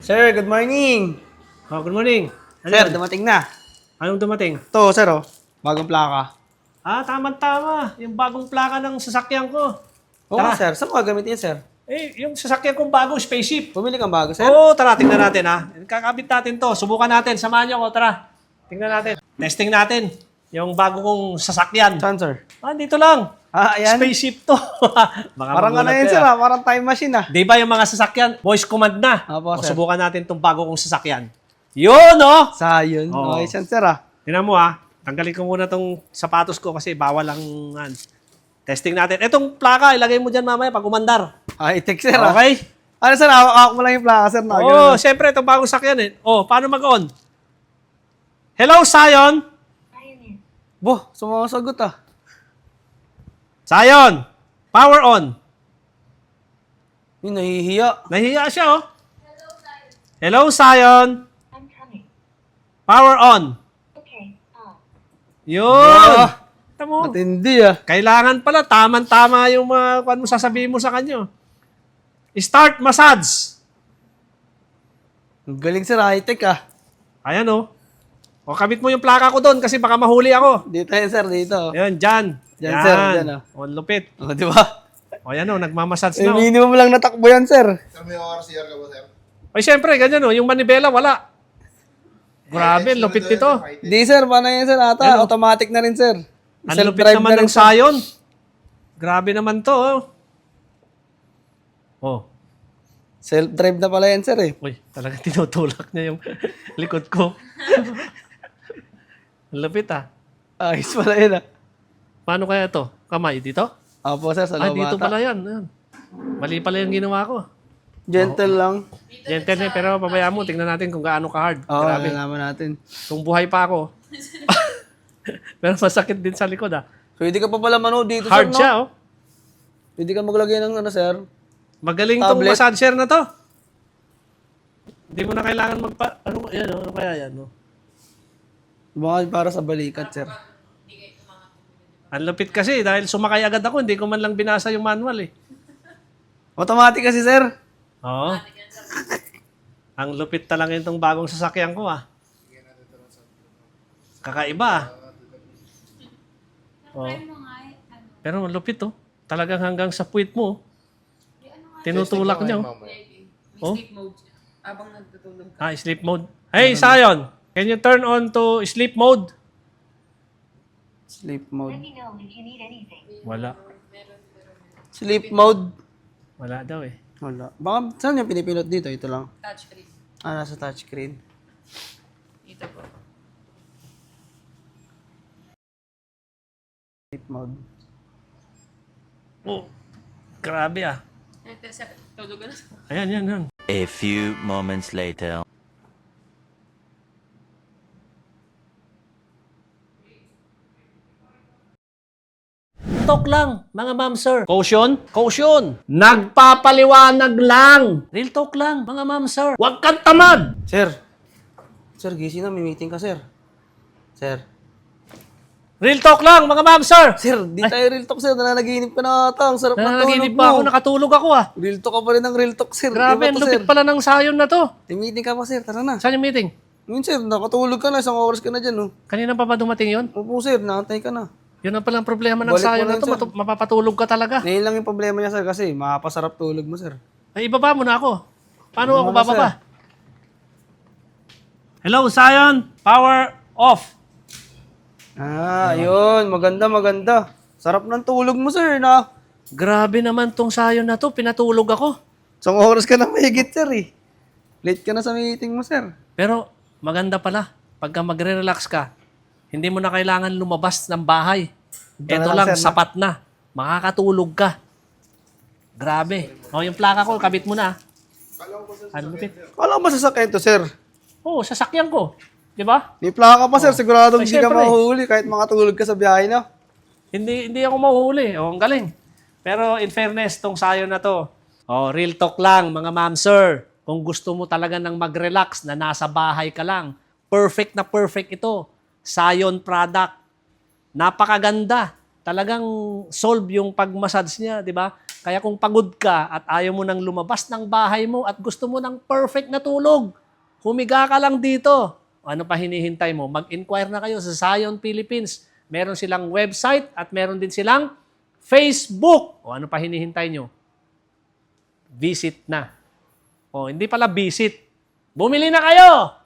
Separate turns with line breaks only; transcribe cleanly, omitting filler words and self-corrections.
Sir, good morning.
Oh, good morning. Ano
Sir,
yan?
dumating na.
Anong dumating?
To, sir, oh. Bagong plaka.
Ah, tama-tama. Yung bagong plaka ng sasakyan ko.
Oo,
Tara.
sir. Saan mo gagamitin yan, sir?
Eh, yung sasakyan kong bagong spaceship.
Bumili kang bago, sir?
Oo, tara, tingnan natin ha. Kakabit natin to. Subukan natin. Samahan niyo ako, tara. Tingnan natin. Testing natin. Yung bago kong sasakyan.
Saan, sir?
Ah, dito lang.
Ah, ayan.
Spaceship to. Baka
Parang ano
magulat
yan,
ka,
sir,
ah.
ah. Parang time machine, ah.
Di ba yung mga sasakyan, voice command na?
Opo,
O,
sir.
subukan natin tong bago kong sasakyan. Yun, oh!
Sayun.
Oo.
Okay, yan, sir, ah.
Tingnan mo ha. Tanggalin ko muna tong sapatos ko kasi bawal ang testing natin. Etong plaka, ilagay mo dyan mamaya pag umandar.
High-tech, sir, ah.
Okay?
Ano, sir? Hawak mo lang yung plaka, sir.
Oo, oh, siyempre itong bagong sakyan eh. Oh, paano mag-on? Hello, Sion?
Bo, sumasagot, ah.
Sion, power on.
Yung nahihiya.
Nahihiya siya oh. Hello, Sion.
I'm coming.
Power on.
Okay,
Yun.
Ah,
Tamo.
matindi, ah.
Kailangan pala, taman-tama yung mga kung ano sasabihin mo sa kanya. Start massage.
Ang galing, sir. High-tech, ah.
Ayan oh. O, kabit mo yung plaka ko doon kasi baka mahuli ako.
Dito yan, sir. Dito.
Ayan, dyan.
Dyan, sir, dyan, ah.
O, lupit.
Oh, di ba?
O, yan o, nagmamassage
Eh,
na o.
minimum lang natakbo yan, sir.
Sir, may ORCR ka ba, sir?
Ay, syempre, ganyan o. Yung manibela, wala. Grabe, ang lupit nito.
Di, sir. Paano yan, sir? Ata,
Ano?
automatic na rin, sir.
Ang lupit
Self-drive
naman
na rin,
ng
sir.
Sion. Grabe naman to, oh. Oh.
Self-drive na pala yan, sir, eh.
Uy, talaga tinutulak niya yung likod ko. Ang lupit ah.
Ayos pala yan, ah.
Paano kaya to? Kamay, dito?
Opo, sir, sa
Ay,
loob
dito
ata.
pala yan. Ayan. Mali pala yung ginawa ko.
Gentle lang.
Gentle eh, pero pabayaan mo, tingnan natin kung gaano ka-hard.
Oo,
Grabe.
nalaman natin.
Kung buhay pa ako. Pero masakit din sa likod ah.
Pwede ka pa pala manood dito,
Hard
sir, no?
siya oh.
Pwede ka maglagay ng ano, sir.
Magaling tong
Tablet.
massager na to. Hindi mo na kailangan ano kaya yan oh.
Baka para sa balikat, sir.
Ang lupit kasi dahil sumakay agad ako, hindi ko man lang binasa yung manual eh.
Automatic kasi, sir.
Oo. Ang lupit talaga itong bagong sasakyan ko ah. Kakaiba ah. Oh. Pero ang lupit oh. Talagang hanggang sa puwit mo. Tinutulak niya oh. Oh?
Sleep mode siya. Habang nagtutulog ka.
Ah, sleep mode. Hey, Sion! Can you turn on to sleep mode?
Sleep mode.
let me know if you need anything.
Wala.
Sleep mode.
Wala daw eh.
Wala. Baka, saan yung pinipinot dito? Ito lang.
Touchscreen.
Ah, nasa touchscreen.
Dito po.
Sleep mode.
Oh, grabe ah.
Tulog ka na.
Ayan, yan, yan.
A few moments later.
Talk lang, mga ma'am sir. Caution? Caution. Nagpapaliwanag lang. Real talk lang, mga ma'am sir. Huwag kang tamad.
Sir. Sir, gising na. May meeting ka, sir. Sir.
Real talk lang, mga ma'am sir.
Sir, di tayo real talk, sir. Nananaginip ka na ata. Ang sarap ng tulog
Nananaginip
mo.
ba ako? Nakatulog ako ah.
Real talk ka pa rin ng real talk, sir.
Grabe,
Di
ang
ba to,
lupit
sir?
pala ng sayon na to.
May meeting ka pa, sir. Tara na.
Saan yung meeting?
Yun, sir. Nakatulog ka na. Isang oras ka na dyan, oh.
Kanina pa ba dumating yun?
Opo, sir. Nakantay ka na.
Yun ang palang problema ng
Balik mo
sayon na
lang,
to.
sir.
Mapapatulog ka talaga.
Ngayon lang yung problema niya, sir. Kasi makapasarap tulog mo, sir.
Ay, ibaba mo na ako. Paano ako
Ano na,
bababa? Hello, Sion. Power off.
Ah, ayun. Maganda, maganda. Sarap ng tulog mo, sir, na.
Grabe naman tong sayon na to. Pinatulog ako.
Isang oras ka na mahigit, sir, eh. Late ka na sa meeting mo, sir.
Pero maganda pala. Pagka magre-relax ka, hindi mo na kailangan lumabas ng bahay.
Ito
Ito
na lang,
lang,
sir, no?
sapat na. Makakatulog ka. Grabe. O, yung plaka ko, kabit mo na. Ano lupit?
Wala ba sasakyan to, sir?
Oo, sasakyan ko. Di ba?
May plaka pa, sir. Sigurado
Ay,
hindi ka
syempre.
mahuhuli kahit makatulog ka sa biyahe na.
Hindi ako mahuhuli. O, ang galing. Pero in fairness, tong sayo na to, real talk lang, mga ma'am, sir. Kung gusto mo talaga ng mag-relax na nasa bahay ka lang, perfect na perfect ito. Sion product. Napakaganda. talagang solve yung pag-massage niya, di ba? Kaya kung pagod ka at ayaw mo nang lumabas ng bahay mo at gusto mo ng perfect na tulog, humiga ka lang dito. Ano pa hinihintay mo? Mag-inquire na kayo sa Zion Philippines. Meron silang website at meron din silang Facebook. O ano pa hinihintay nyo? Visit na. O hindi pala visit. Bumili na kayo!